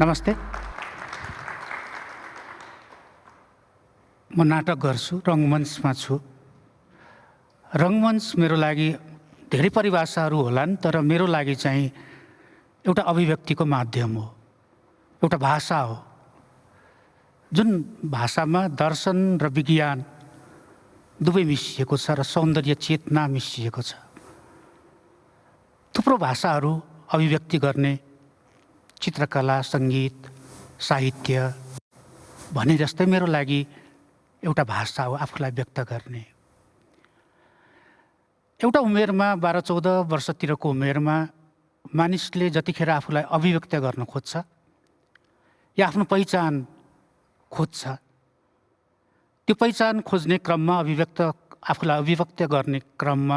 नमस्ते। म नाटक गर्छु, रङ्गमञ्चमा छु। रङ्गमञ्च मेरो लागि धेरै परिभाषाहरू होलान्, तर मेरो लागि चाहिँ एउटा अभिव्यक्तिको माध्यम हो, एउटा भाषा हो, जुन भाषामा दर्शन र विज्ञान दुवै मिसिएको छ र सौन्दर्य चेतना मिसिएको छ। थुप्रो भाषाहरू अभिव्यक्ति गर्ने, चित्रकला, सङ्गीत, साहित्य भने जस्तै मेरो लागि एउटा भाषा हो, आफूलाई व्यक्त गर्ने। एउटा उमेरमा 12-14 वर्षतिरको उमेरमा मानिसले जतिखेर आफूलाई अभिव्यक्त गर्न खोज्छ या आफ्नो पहिचान खोज्छ, त्यो पहिचान खोज्ने क्रममा आफूलाई अभिव्यक्त गर्ने क्रममा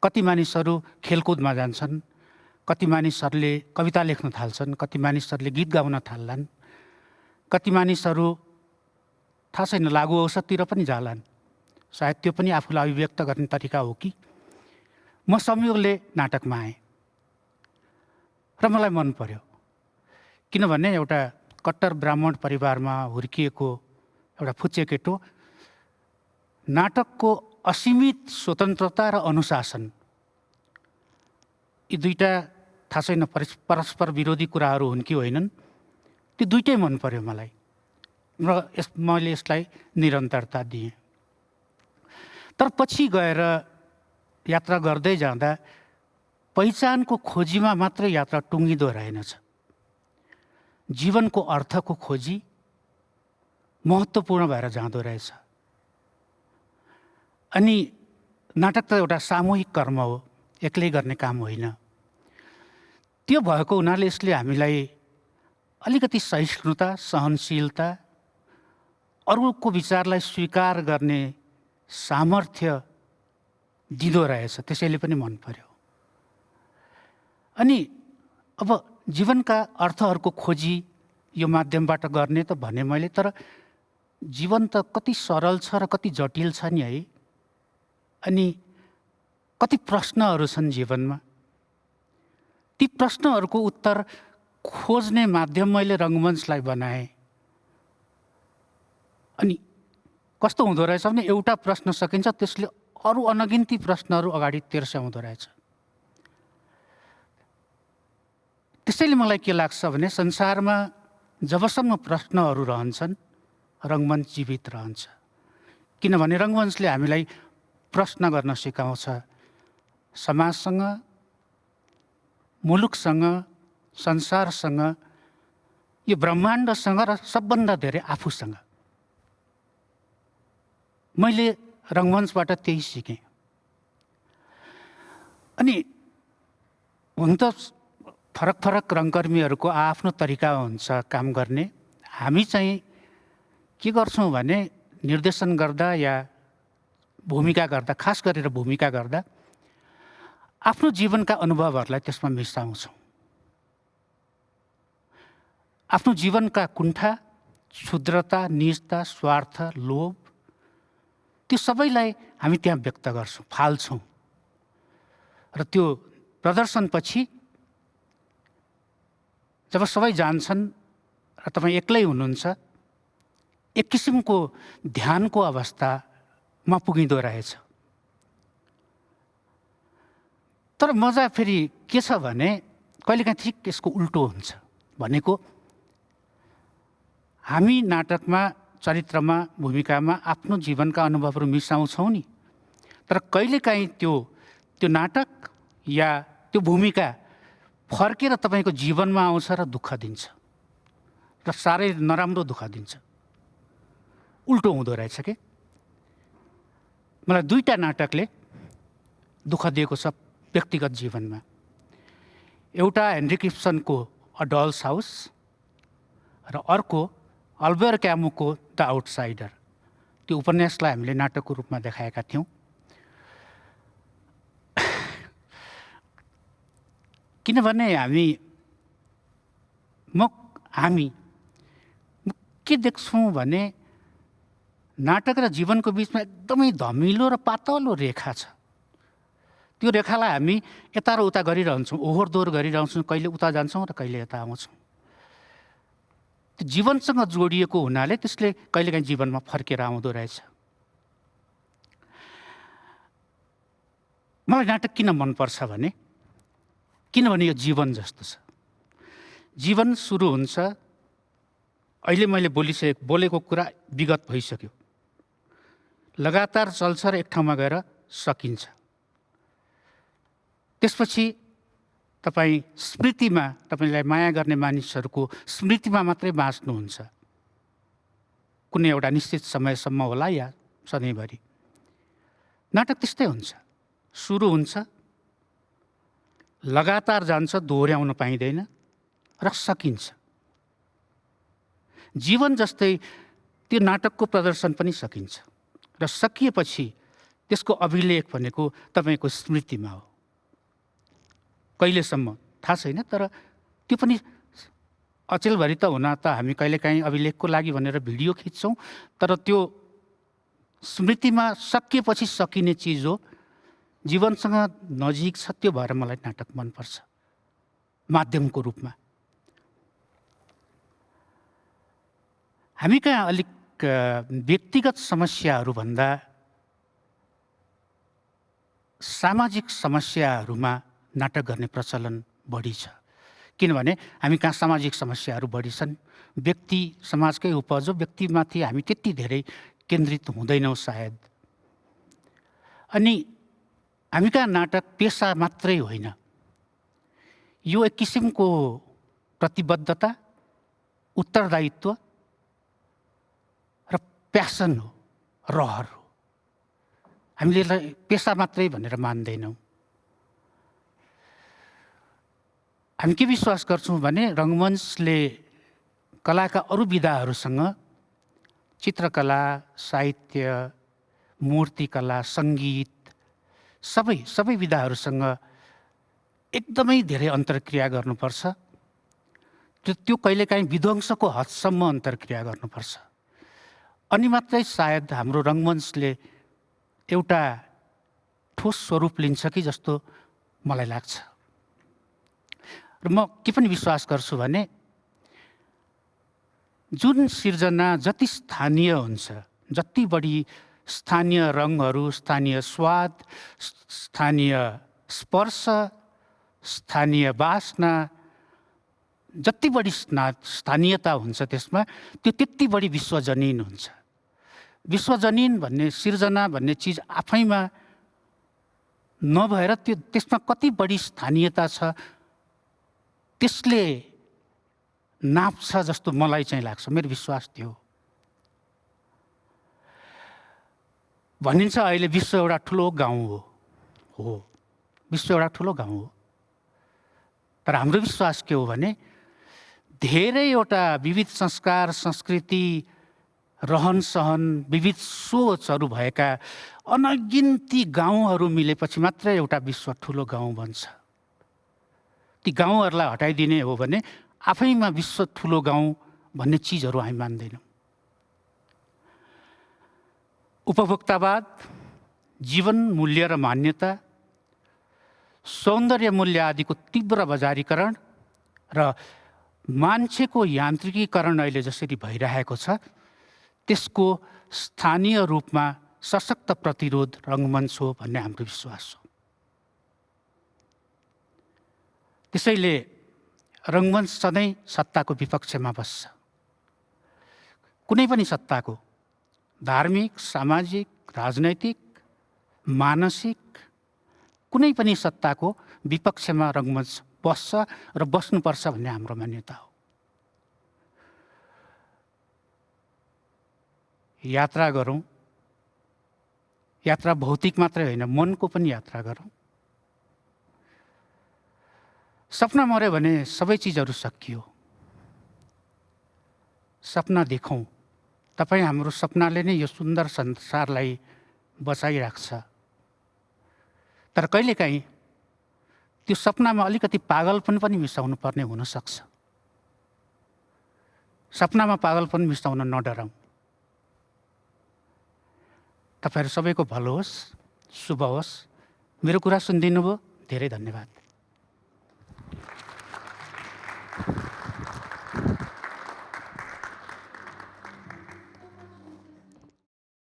कति मानिसहरू खेलकुदमा जान्छन्, कति मानिसहरूले कविता लेख्न थाल्छन्, कति मानिसहरूले गीत गाउन थाल्लान्, कति मानिसहरू थाहा छैन लागु औषधतिर पनि जालान्। सायद त्यो पनि आफूलाई अभिव्यक्त गर्ने तरिका हो कि। म संयोगले नाटकमा आएँ र मलाई मन पर्यो, किनभने एउटा कट्टर ब्राह्मण परिवारमा हुर्किएको एउटा फुच्चे केटो नाटकको असीमित स्वतन्त्रता र अनुशासन, यी दुईटा थाहा छैन परस्पर विरोधी कुराहरू हुन् कि होइनन्, त्यो दुइटै मन पर्यो मलाई र मैले यसलाई निरन्तरता दिएँ। तर पछि गएर यात्रा गर्दै जाँदा पहिचानको खोजीमा मात्र यात्रा टुङ्गिँदो रहेनछ। जीवनको अर्थको खोजी महत्त्वपूर्ण भएर जाँदो रहेछ। अनि नाटक त एउटा सामूहिक कर्म हो, एक्लै गर्ने काम होइन। त्यो भएको हुनाले यसले हामीलाई अलिकति सहिष्णुता, सहनशीलता, अरूको विचारलाई स्वीकार गर्ने सामर्थ्य दिँदो रहेछ। त्यसैले पनि मन पर्यो। अनि अब जीवनका अर्थहरूको खोजी यो माध्यमबाट गर्ने त भने मैले, तर जीवन त कति सरल छ र कति जटिल छ नि है। अनि कति प्रश्नहरू छन् जीवनमा। ती प्रश्नहरूको उत्तर खोज्ने माध्यम मैले रङ्गमञ्चलाई बनाएँ। अनि कस्तो हुँदो रहेछ भने एउटा प्रश्न सकिन्छ, त्यसले अरू अनगिन्ती प्रश्नहरू अगाडि तेर्स्याउँदो रहेछ। त्यसैले मलाई के लाग्छ भने संसारमा जबसम्म प्रश्नहरू रहन्छन्, रङ्गमञ्च जीवित रहन्छ। किनभने रङ्गमञ्चले हामीलाई प्रश्न गर्न सिकाउँछ, समाजसँग, मुलुकसँग, संसारसँग, यो ब्रह्माण्डसँग र सबभन्दा धेरै आफूसँग। मैले रङ्गमञ्चबाट त्यही सिकेँ। अनि हुन त फरक फरक रङ्गकर्मीहरूको आफ्नो तरिका हुन्छ काम गर्ने। हामी चाहिँ के गर्छौँ भने निर्देशन गर्दा या भूमिका गर्दा, खास गरेर भूमिका गर्दा आफ्नो जीवनका अनुभवहरूलाई त्यसमा मिसाउँछौँ। आफ्नो जीवनका कुण्ठा, क्षुद्रता, निजता, स्वार्थ, लोभ, त्यो सबैलाई हामी त्यहाँ व्यक्त गर्छौँ, फाल्छौँ। र त्यो प्रदर्शनपछि जब सबै जान्छन् र तपाईँ एक्लै हुनुहुन्छ, एक किसिमको ध्यानको अवस्थामा पुगिँदो रहेछ। तर मजा फेरि के छ भने कहिलेकाहीँ ठिक यसको उल्टो हुन्छ। भनेको हामी नाटकमा, चरित्रमा, भूमिकामा आफ्नो जीवनका अनुभवहरू मिसाउँछौँ नि, तर कहिलेकाहीँ त्यो नाटक या त्यो भूमिका फर्केर तपाईँको जीवनमा आउँछ र दुःख दिन्छ, र साह्रै नराम्रो दुःख दिन्छ। उल्टो हुँदो रहेछ के। मलाई दुईटा नाटकले दुःख दिएको छ व्यक्तिगत जीवनमा। एउटा हेनरिक इब्सनको अ डल्स हाउस र अर्को अल्बर्ट क्यामुको द आउटसाइडर। त्यो उपन्यासलाई हामीले नाटकको रूपमा देखाएका थियौँ। किनभने हामी के देख्छौँ भने नाटक र जीवनको बिचमा एकदमै धमिलो र पातलो रेखा छ। त्यो रेखालाई हामी यता र उता गरिरहन्छौँ, ओहोर दोहोर गरिरहन्छौँ, कहिले उता जान्छौँ र कहिले यता आउँछौँ। त्यो जीवनसँग जोडिएको हुनाले त्यसले कहिलेकाहीँ जीवनमा फर्केर आउँदो रहेछ। मलाई नाटक किन मनपर्छ भने किनभने यो जीवन जस्तो छ। जीवन सुरु हुन्छ, अहिले मैले बोलेको कुरा विगत भइसक्यो, लगातार चल्छ र एक ठाउँमा गएर सकिन्छ। त्यसपछि तपाईँ स्मृतिमा, तपाईँलाई माया गर्ने मानिसहरूको स्मृतिमा मात्रै बाँच्नुहुन्छ, कुनै एउटा निश्चित समयसम्म होला या सधैँभरि। नाटक त्यस्तै हुन्छ, सुरु हुन्छ, लगातार जान्छ, दोहोऱ्याउन पाइँदैन र सकिन्छ। जीवन जस्तै त्यो नाटकको प्रदर्शन पनि सकिन्छ र सकिएपछि त्यसको अभिलेख भनेको तपाईँको स्मृतिमा हो। कहिलेसम्म थाहा छैन, तर त्यो पनि अचेलभरि त हुन त हामी कहिलेकाहीँ अभिलेखको लागि भनेर भिडियो खिच्छौँ, तर त्यो स्मृतिमा सकिएपछि सकिने चिज हो, जीवनसँग नजिक छ। त्यो भएर मलाई नाटक मनपर्छ माध्यमको रूपमा। हामी कहाँ अलिक व्यक्तिगत समस्याहरूभन्दा सामाजिक समस्याहरूमा नाटक गर्ने प्रचलन बढी छ। किनभने हामी कहाँ सामाजिक समस्याहरू बढी छन्, व्यक्ति समाजकै उपज हो, व्यक्तिमाथि हामी त्यति धेरै केन्द्रित हुँदैनौँ सायद। अनि हामी कहाँ नाटक पेसा मात्रै होइन, यो एक किसिमको प्रतिबद्धता, उत्तरदायित्व र प्यासन हो, रहर हो। हामीले यसलाई पेसा मात्रै भनेर मान्दैनौँ। हामी के विश्वास गर्छौँ भने रङ्गमञ्चले कलाका अरू विधाहरूसँग, चित्रकला, साहित्य, मूर्तिकला, सङ्गीत, सबै विधाहरूसँग एकदमै धेरै अन्तर्क्रिया गर्नुपर्छ। त्यो कहिलेकाहीँ विध्वंसको हदसम्म अन्तर्क्रिया गर्नुपर्छ। अनि मात्रै सायद हाम्रो रङ्गमञ्चले एउटा ठोस स्वरूप लिन्छ कि जस्तो मलाई लाग्छ। र म के पनि विश्वास गर्छु भने जुन सिर्जना जति स्थानीय हुन्छ, जति बढी स्थानीय रङहरू, स्थानीय स्वाद, स्थानीय स्पर्श, स्थानीय बासना, जति बढी स्थानीयता हुन्छ त्यसमा, त्यो त्यति बढी विश्वजनीन हुन्छ। विश्वजनीन भन्ने, सिर्जना भन्ने चिज आफैमा नभएर त्यसमा कति बढी स्थानीयता छ त्यसले नाप्छ जस्तो मलाई चाहिँ लाग्छ। मेरो विश्वास त्यो भनिन्छ अहिले विश्व एउटा ठुलो गाउँ हो, विश्व एउटा ठुलो गाउँ हो। तर हाम्रो विश्वास के हो भने धेरैवटा विविध संस्कार, संस्कृति, रहनसहन, विविध सोचहरू भएका अनगिन्ती गाउँहरू मिलेपछि मात्रै एउटा विश्व ठुलो गाउँ बन्छ। ती गाउँहरूलाई हटाइदिने हो भने आफैमा विश्व ठुलो गाउँ भन्ने चिजहरू हामी मान्दैनौँ। उपभोक्तावाद, जीवन मूल्य र मान्यता, सौन्दर्य मूल्य आदिको तीव्र बजारीकरण र मान्छेको यान्त्रिकीकरण अहिले जसरी भइरहेको छ, त्यसको स्थानीय रूपमा सशक्त प्रतिरोध रङ्गमञ्च हो भन्ने हाम्रो विश्वास हो। त्यसैले रङ्गमञ्च सधैँ सत्ताको विपक्षमा बस्छ। कुनै पनि सत्ताको, धार्मिक, सामाजिक, राजनैतिक, मानसिक, कुनै पनि सत्ताको विपक्षमा रङ्गमञ्च बस्छ र बस्नुपर्छ भन्ने हाम्रो मान्यता हो। यात्रा गरौँ, यात्रा भौतिक मात्रै होइन, मनको पनि यात्रा गरौँ। सपना मर्यो भने सबै चिजहरू सकियो। सपना देखौँ। तपाईँ हाम्रो सपनाले नै यो सुन्दर संसारलाई बचाइराख्छ। तर कहिलेकाहीँ त्यो सपनामा अलिकति पागलपन पनि मिसाउनु पर्ने हुनसक्छ। सपनामा पागलपन मिसाउन नडराउँ। तपाईँहरू सबैको भलो होस्, शुभ होस्। मेरो कुरा सुनिदिनु भयो, धेरै धन्यवाद।